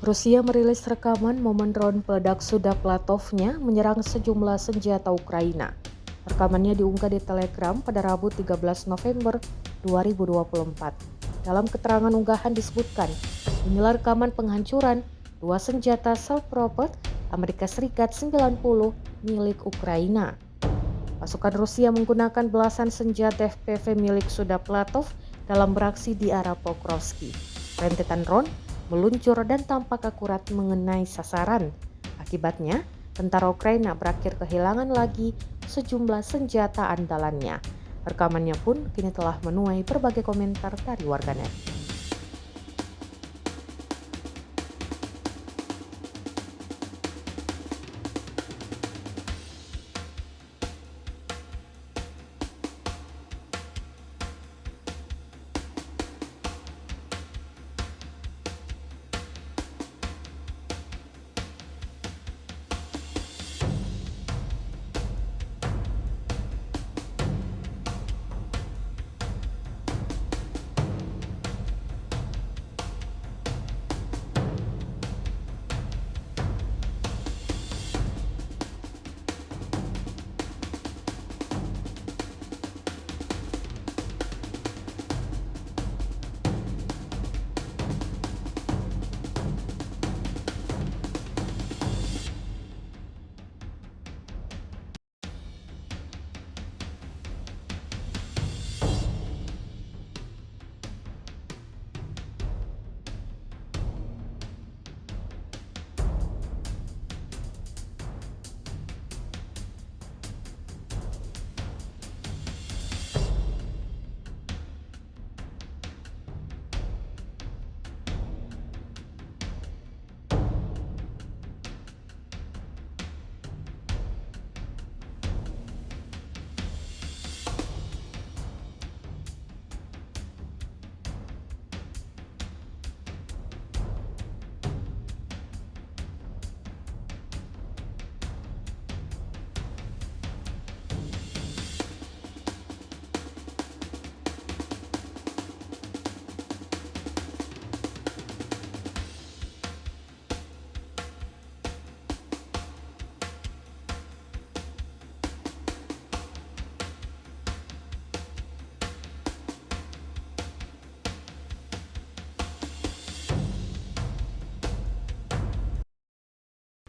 Rusia merilis rekaman momen drone peledak Suda-Platovnya menyerang sejumlah senjata Ukraina. Rekamannya diunggah di Telegram pada Rabu 13 November 2024. Dalam keterangan unggahan disebutkan, inilah rekaman penghancuran dua senjata self-propelled Amerika Serikat 90 milik Ukraina. Pasukan Rusia menggunakan belasan senjata FPV milik Suda-Platov dalam beraksi di arah Pokrovsky. Rentetan drone meluncur dan tampak akurat mengenai sasaran. Akibatnya, tentara Ukraina berakhir kehilangan lagi sejumlah senjata andalannya. Rekamannya pun kini telah menuai berbagai komentar dari warganet.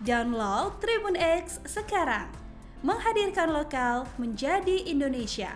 Download Tribun X sekarang, menghadirkan lokal menjadi Indonesia.